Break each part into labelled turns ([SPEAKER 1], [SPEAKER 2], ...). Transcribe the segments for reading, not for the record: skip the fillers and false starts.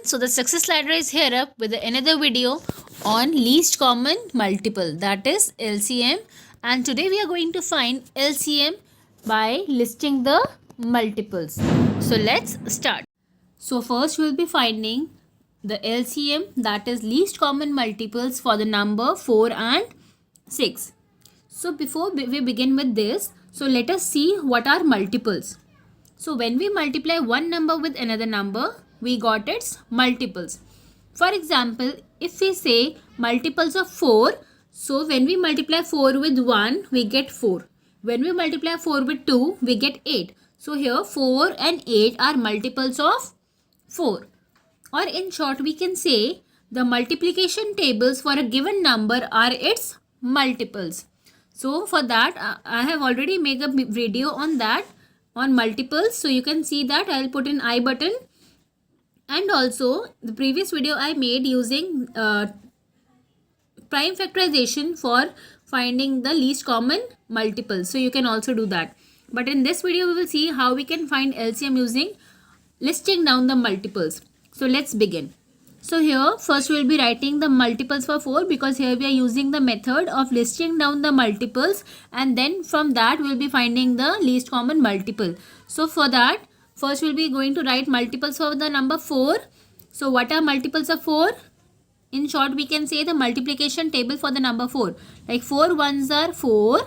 [SPEAKER 1] So the success ladder is here up with another video on least common multiple, that is LCM, and today we are going to find LCM by listing the multiples. So let's start. So first we will be finding the LCM, that is least common multiples for the number 4 and 6. So before we begin with this, so let us see what are multiples. So when we multiply one number with another number, we got its multiples. For example, if we say multiples of 4, so when we multiply 4 with 1, we get 4. When we multiply 4 with 2, we get 8. So here 4 and 8 are multiples of 4. Or in short, we can say the multiplication tables for a given number are its multiples. So for that, I have already made a video on that, on multiples. So you can see that. I'll put in I button. And also the previous video I made using prime factorization for finding the least common multiples. So you can also do that. But in this video we will see how we can find LCM using listing down the multiples. So let's begin. So here first we will be writing the multiples for 4, because here we are using the method of listing down the multiples, and then from that we will be finding the least common multiple. So for that, first we will be going to write multiples for the number 4. So what are multiples of 4? In short, we can say the multiplication table for the number 4. Like 4 ones are 4,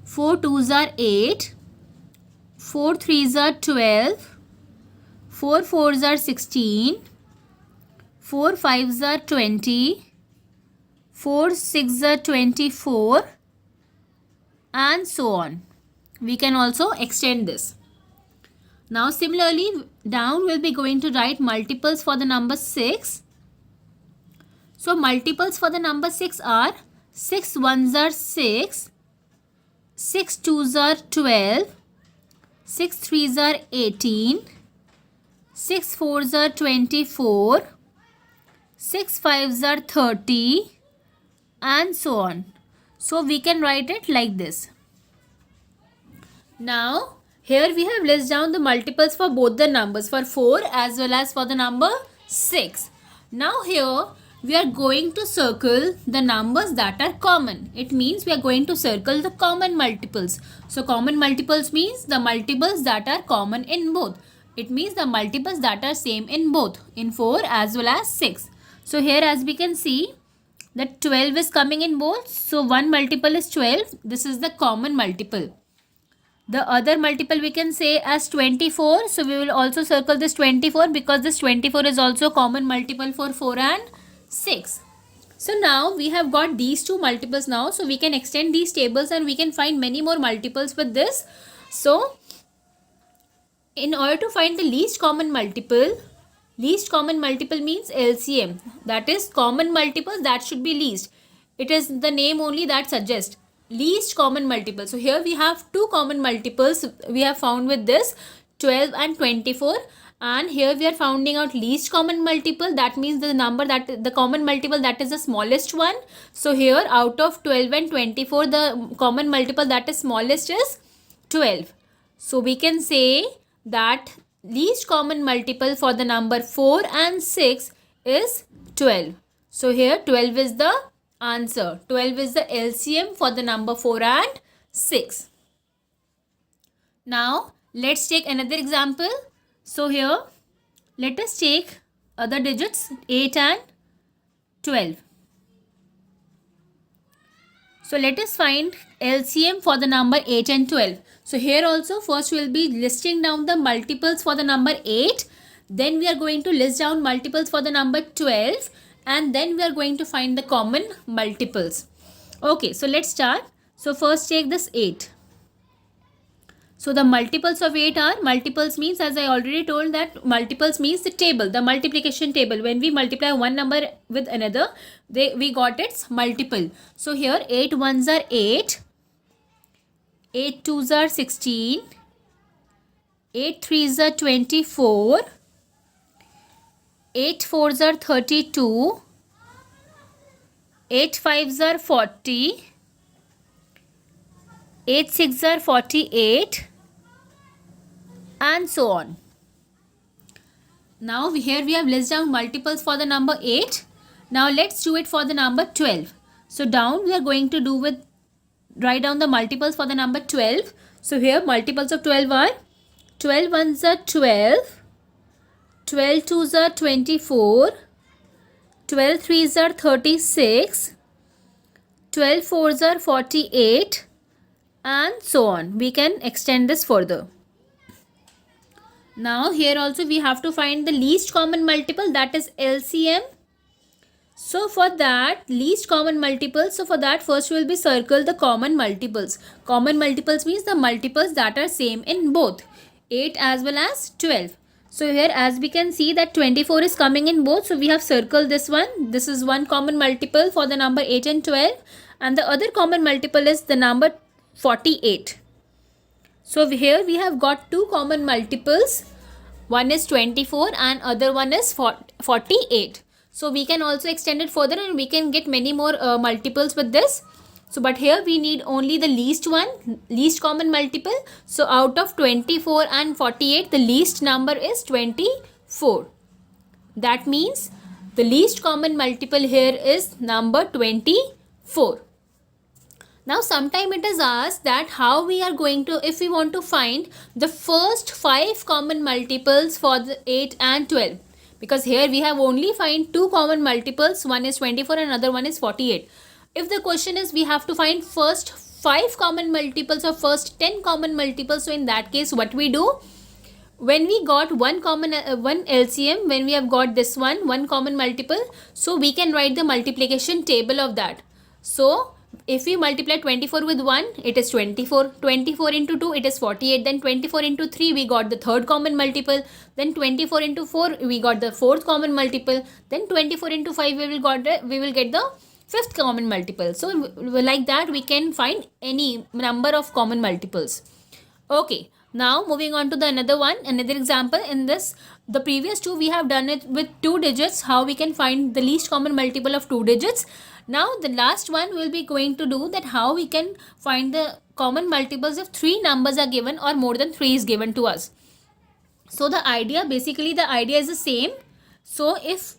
[SPEAKER 1] 4 twos are 8, 4 threes are 12, 4 fours are 16, 4 fives are 20, 4 sixes are 24, and so on. We can also extend this. Now similarly, down we'll be going to write multiples for the number 6. So multiples for the number 6 are 6 ones are 6, 6 twos are 12, 6 threes are 18, 6 fours are 24, 6 fives are 30, and so on. So we can write it like this. Now here we have listed down the multiples for both the numbers, for 4 as well as for the number 6. Now here we are going to circle the numbers that are common. It means we are going to circle the common multiples. So common multiples means the multiples that are common in both. It means the multiples that are same in both, in 4 as well as 6. So here as we can see that 12 is coming in both. So one multiple is 12. This is the common multiple. The other multiple we can say as 24. So we will also circle this 24, because this 24 is also common multiple for 4 and 6. So now we have got these two multiples now. So we can extend these tables and we can find many more multiples with this. So in order to find the least common multiple means LCM. That is common multiples that should be least. It is the name only that suggests least common multiple. So here we have two common multiples we have found with this, 12 and 24. And here we are finding out least common multiple. That means the number that the common multiple that is the smallest one. So here out of 12 and 24, the common multiple that is smallest is 12. So we can say that least common multiple for the number 4 and 6 is 12. So here 12 is the answer. 12 is the LCM for the number 4 and 6. Now let's take another example. So here let us take other digits 8 and 12. So let us find LCM for the number 8 and 12. So here also first we will be listing down the multiples for the number 8. Then we are going to list down multiples for the number 12. And then we are going to find the common multiples. Okay, so let's start. So first take this 8. So the multiples of 8 are, multiples means, as I already told, that multiples means the table, the multiplication table. When we multiply one number with another, we got its multiple. So here 8 ones are 8, 8 twos are 16, 8 threes are 24, 8 fours are 32, 8 fives are 40, 8 sixes are 48, and so on. Now here we have list down multiples for the number 8. Now let's do it for the number 12. So down we are going to do with, write down the multiples for the number 12. So here multiples of 12 are 12 ones are 12, 12 twos are 24, 12 threes are 36, 12 fours are 48, and so on. We can extend this further. Now here also we have to find the least common multiple, that is LCM. So for that least common multiple, so for that first we will be circle the common multiples. Common multiples means the multiples that are same in both 8 as well as 12. So here as we can see that 24 is coming in both, so we have circled this one. This is one common multiple for the number 8 and 12, and the other common multiple is the number 48. So here we have got two common multiples. One is 24 and other one is 48. So we can also extend it further and we can get many more multiples with this. So but here we need only the least one, least common multiple. So out of 24 and 48, the least number is 24. That means the least common multiple here is number 24. Now sometime it is asked that how we are going to, if we want to find the first 5 common multiples for the 8 and 12. Because here we have only find two common multiples, one is 24 and another one is 48. If the question is we have to find first 5 common multiples or first 10 common multiples, so in that case what we do? When we got one LCM, when we have got this one common multiple, so we can write the multiplication table of that. So if we multiply 24 with 1, it is 24. 24 into 2, it is 48. Then 24 into 3, we got the third common multiple. Then 24 into 4, we got the fourth common multiple. Then 24 into 5, we will get the fifth common multiple. So like that, we can find any number of common multiples. Okay. Now moving on to the another example. In this, the previous two we have done it with 2 digits, how we can find the least common multiple of 2 digits. Now the last one we will be going to do that how we can find the common multiples if 3 numbers are given or more than 3 is given to us. So the idea is the same. So if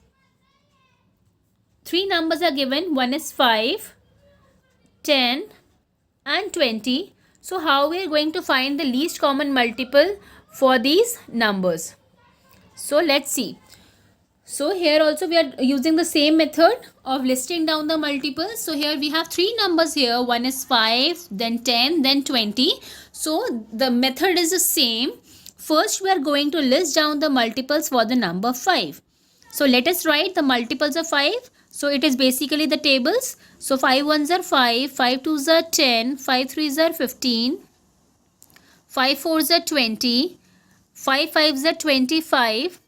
[SPEAKER 1] 3 numbers are given, one is 5, 10 and 20. So how we are going to find the least common multiple for these numbers? So let's see. So here also we are using the same method of listing down the multiples. So here we have 3 numbers here. One is 5, then 10, then 20. So the method is the same. First we are going to list down the multiples for the number 5. So let us write the multiples of 5. So it is basically the tables. So 5 ones are 5, 5 twos are 10, 5 threes are 15, 5 fours are 20, 5 fives are 25,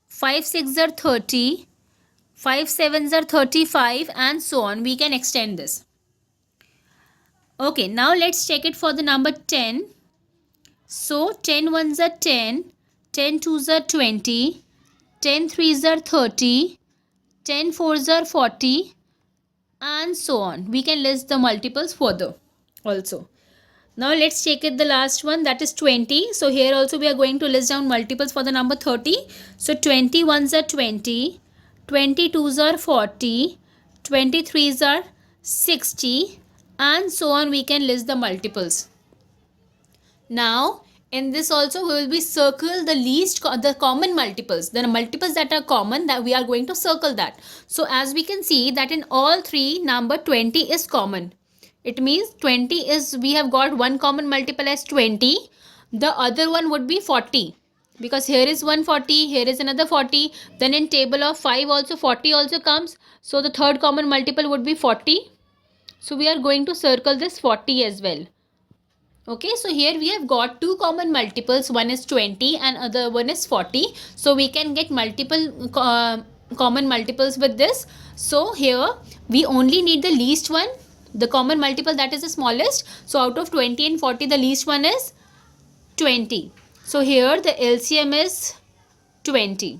[SPEAKER 1] 5 sixes are 30, 5 sevens are 35, and so on. We can extend this. Okay, now let's check it for the number 10. So 10 ones are 10, 10 twos are 20, 10 threes are 30, 10 fours are 40, and so on. We can list the multiples further also. Now let's check it the last one, that is 20. So here also we are going to list down multiples for the number 30. So 20 ones are 20, 20 twos are 40, 23s are 60, and so on. We can list the multiples. Now in this also we will be circle the common multiples, the multiples that are common, that we are going to circle that. So as we can see that in all 3, number 20 is common. It means 20 is, we have got one common multiple as 20. The other one would be 40. Because here is 140, here is another 40. Then in table of 5 also 40 also comes. So the third common multiple would be 40. So we are going to circle this 40 as well. Okay, so here we have got 2 common multiples. One is 20 and other one is 40. So we can get multiple common multiples with this. So here we only need the least one, the common multiple that is the smallest. So out of 20 and 40, the least one is 20. So here the LCM is 20.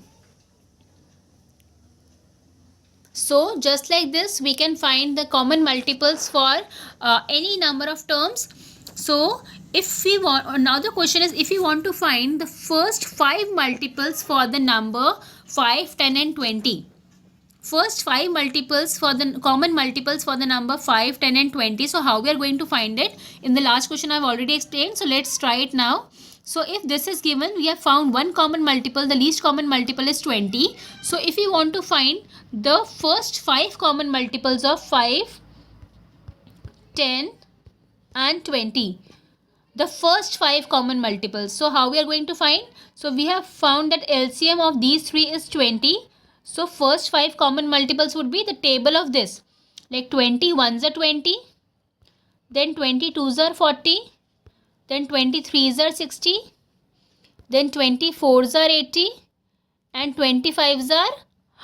[SPEAKER 1] So just like this we can find the common multiples for any number of terms. So if we want, now the question is, if we want to find the first 5 multiples for the number 5, 10 and 20. First 5 multiples for the common multiples for the number 5, 10 and 20. So how we are going to find it? In the last question I've already explained. So let's try it now. So if this is given, we have found one common multiple. The least common multiple is 20. So if we want to find the first 5 common multiples of 5, 10 and 20, the first 5 common multiples, so how we are going to find? So we have found that LCM of these three is 20. So first 5 common multiples would be the table of this, like 20 ones are 20, then 22s are 40, then 23s are 60, then 24s are 80, and 25s are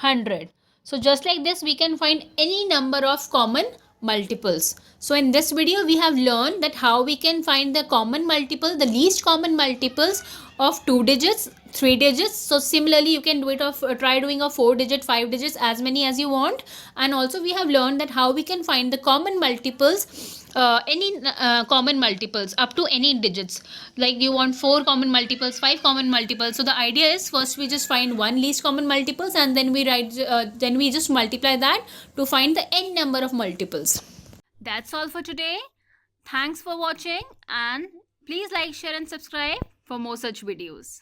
[SPEAKER 1] 100. So just like this we can find any number of common multiples. So in this video we have learned that how we can find the common multiple, the least common multiples of 2 digits, 3 digits. So similarly you can do it of try doing a 4 digit, 5 digits, as many as you want. And also we have learned that how we can find the common multiples, any common multiples up to any digits, like you want 4 common multiples, 5 common multiples. So the idea is, first we just find one least common multiples, and then we just multiply that to find the n number of multiples. That's all for today. Thanks for watching, and please like, share and subscribe for more such videos.